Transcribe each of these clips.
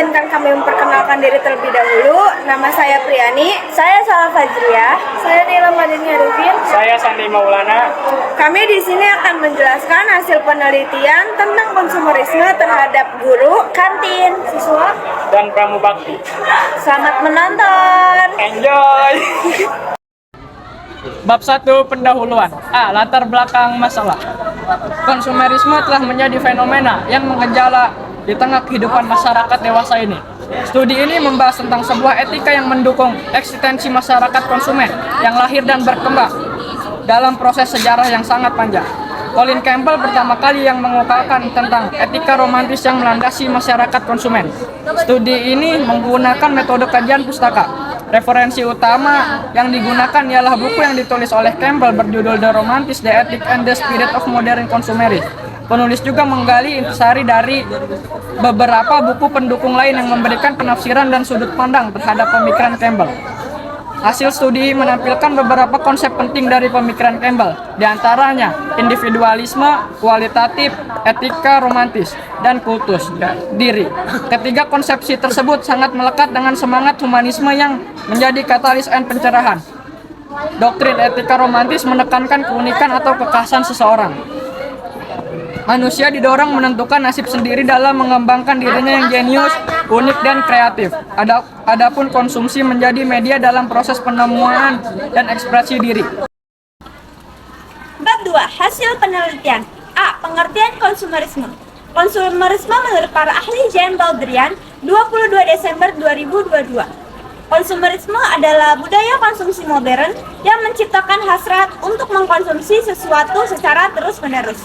izinkan kami memperkenalkan diri terlebih dahulu. Nama saya Priyani. Saya Salah Fajriah. Saya Nila Madini Arifin. Saya Sandi Maulana. Kami di sini akan menjelaskan hasil penelitian tentang konsumerisme terhadap guru, kantin, siswa, Dan Pramubakti. Selamat menonton. Enjoy! Bab 1 pendahuluan. A. Latar belakang masalah. Konsumerisme telah menjadi fenomena yang mengejala di tengah kehidupan masyarakat dewasa ini. Studi ini membahas tentang sebuah etika yang mendukung eksistensi masyarakat konsumen yang lahir dan berkembang dalam proses sejarah yang sangat panjang. Colin Campbell pertama kali yang mengukakan tentang etika romantis yang melandasi masyarakat konsumen. Studi ini menggunakan metode kajian pustaka. Referensi utama yang digunakan ialah buku yang ditulis oleh Campbell berjudul The Romantics, The Ethic and the Spirit of Modern Consumerism. Penulis juga menggali intisari dari beberapa buku pendukung lain yang memberikan penafsiran dan sudut pandang terhadap pemikiran Campbell. Hasil studi menampilkan beberapa konsep penting dari pemikiran Campbell, di antaranya individualisme, kualitatif, etika romantis, dan kultus diri. Ketiga konsepsi tersebut sangat melekat dengan semangat humanisme yang menjadi katalis pencerahan. Doktrin etika romantis menekankan keunikan atau kekhasan seseorang. Manusia didorong menentukan nasib sendiri dalam mengembangkan dirinya yang jenius, unik, dan kreatif. Adapun konsumsi menjadi media dalam proses penemuan dan ekspresi diri. Bab 2. Hasil penelitian. A. Pengertian konsumerisme. Konsumerisme menurut para ahli Jean Baldrian, 22 Desember 2022. Konsumerisme adalah budaya konsumsi modern yang menciptakan hasrat untuk mengkonsumsi sesuatu secara terus-menerus.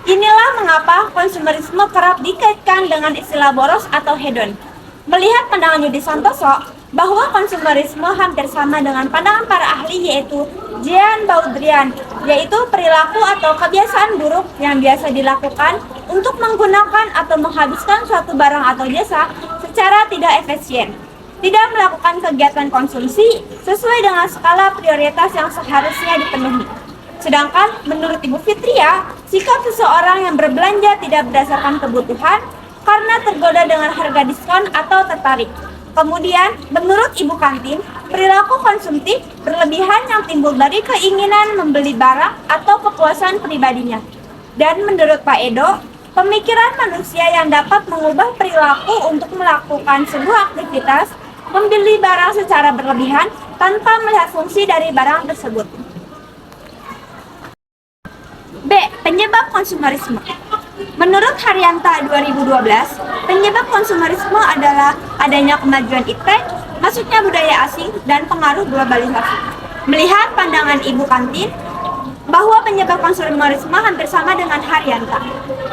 Inilah mengapa konsumerisme kerap dikaitkan dengan istilah boros atau hedon. Melihat pandangan Yudi Santoso bahwa konsumerisme hampir sama dengan pandangan para ahli yaitu Jean Baldrian, yaitu perilaku atau kebiasaan buruk yang biasa dilakukan untuk menggunakan atau menghabiskan suatu barang atau jasa secara tidak efisien. Tidak melakukan kegiatan konsumsi sesuai dengan skala prioritas yang seharusnya dipenuhi. Sedangkan menurut Ibu Fitria, sikap seseorang yang berbelanja tidak berdasarkan kebutuhan karena tergoda dengan harga diskon atau tertarik. Kemudian, menurut Ibu Kantin, perilaku konsumtif berlebihan yang timbul dari keinginan membeli barang atau kepuasan pribadinya. Dan menurut Pak Edo, pemikiran manusia yang dapat mengubah perilaku untuk melakukan sebuah aktivitas, membeli barang secara berlebihan tanpa melihat fungsi dari barang tersebut. B. Penyebab konsumerisme. Menurut Haryanta 2012, penyebab konsumerisme adalah adanya kemajuan iptek, masuknya budaya asing, dan pengaruh globalisasi. Melihat pandangan Ibu Kantin bahwa penyebab konsumerisme hampir sama dengan Haryanta.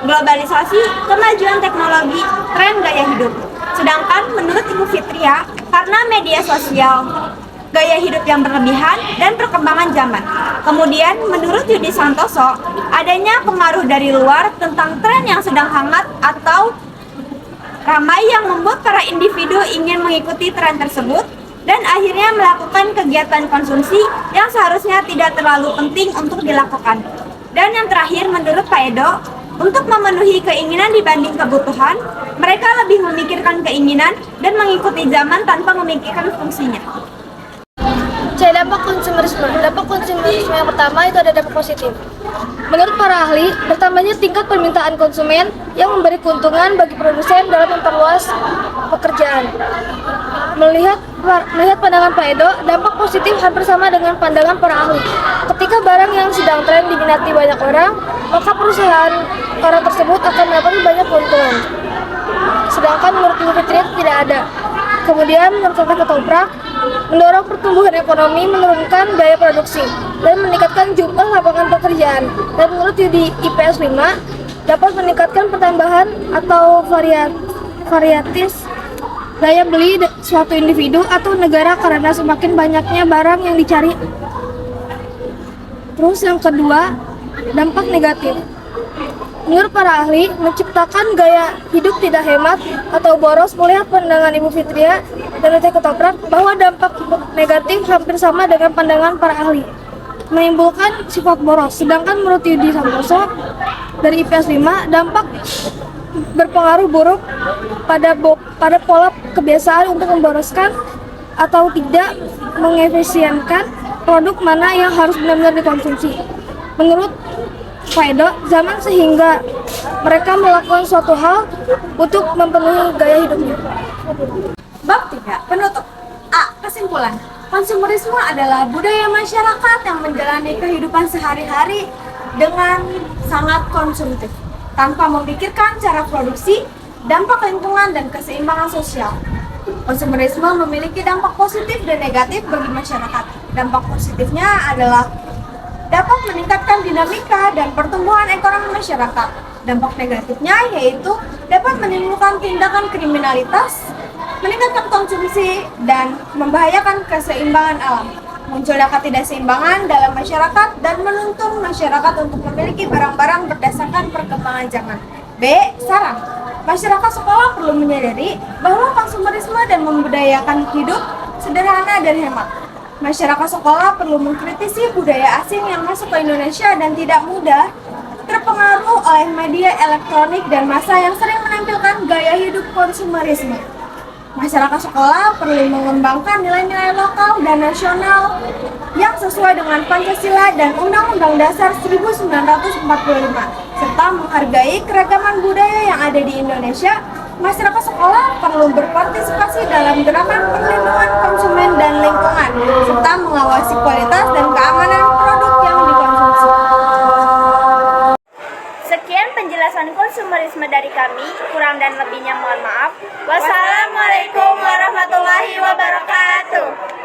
Globalisasi, kemajuan teknologi, tren gaya hidup. Sedangkan menurut Ibu Fitria, karena media sosial, gaya hidup yang berlebihan, dan perkembangan zaman. Kemudian, menurut Yudi Santoso, adanya pengaruh dari luar tentang tren yang sedang hangat atau ramai yang membuat para individu ingin mengikuti tren tersebut dan akhirnya melakukan kegiatan konsumsi yang seharusnya tidak terlalu penting untuk dilakukan. Dan yang terakhir, menurut Pak Edo, untuk memenuhi keinginan dibanding kebutuhan, mereka lebih memikirkan keinginan dan mengikuti zaman tanpa memikirkan fungsinya. C. Dampak konsumerisme. Dampak konsumerisme yang pertama itu ada dampak positif. Menurut para ahli, bertambahnya tingkat permintaan konsumen yang memberi keuntungan bagi produsen dalam memperluas pekerjaan. Melihat pandangan Pak Edo, dampak positif hampir sama dengan pandangan para ahli. Ketika barang yang sedang tren diminati banyak orang, maka perusahaan orang tersebut akan mendapatkan banyak keuntungan. Sedangkan menurut Ibu Fitria tidak ada. Kemudian menurut Dr. Ketoprak, mendorong pertumbuhan ekonomi, menurunkan biaya produksi, dan meningkatkan jumlah lapangan pekerjaan. Dan menurut Yudi IPS 5, dapat meningkatkan pertambahan atau varietas daya beli suatu individu atau negara karena semakin banyaknya barang yang dicari. Terus yang kedua, dampak negatif. Menurut para ahli, menciptakan gaya hidup tidak hemat atau boros. Melihat pandangan Ibu Fitria dan Dr. Ketoprak bahwa dampak negatif hampir sama dengan pandangan para ahli, menimbulkan sifat boros. Sedangkan menurut Yudi Santoso dari IPS 5, dampak berpengaruh buruk pada pola kebiasaan untuk memboroskan atau tidak mengefisienkan produk mana yang harus benar-benar dikonsumsi. Menurut Faido, zaman sehingga mereka melakukan suatu hal untuk memenuhi gaya hidupnya. Bab 3. Penutup. A. Kesimpulan. Konsumerisme adalah budaya masyarakat yang menjalani kehidupan sehari-hari dengan sangat konsumtif, tanpa memikirkan cara produksi, dampak lingkungan, dan keseimbangan sosial. Konsumerisme memiliki dampak positif dan negatif bagi masyarakat. Dampak positifnya adalah dapat meningkatkan dinamika dan pertumbuhan ekonomi masyarakat. Dampak negatifnya yaitu dapat menimbulkan tindakan kriminalitas, meningkatkan konsumsi, dan membahayakan keseimbangan alam. Munculnya ketidakseimbangan dalam masyarakat dan menuntun masyarakat untuk memiliki barang-barang berdasarkan perkembangan zaman. B. Saran. Masyarakat sekolah perlu menyadari bahwa konsumerisme dan membudayakan hidup sederhana dan hemat. Masyarakat sekolah perlu mengkritisi budaya asing yang masuk ke Indonesia dan tidak mudah terpengaruh oleh media elektronik dan massa yang sering menampilkan gaya hidup konsumerisme. Masyarakat sekolah perlu mengembangkan nilai-nilai lokal dan nasional yang sesuai dengan Pancasila dan Undang-Undang Dasar 1945, serta menghargai keragaman budaya yang ada di Indonesia. Masyarakat sekolah perlu berpartisipasi dalam gerakan perlindungan konsumen dan lingkungan, serta mengawasi kualitas dan keamanan produk yang dikonsumsi. Sekian penjelasan konsumerisme dari kami, kurang dan lebihnya mohon maaf. Wassalamualaikum warahmatullahi wabarakatuh.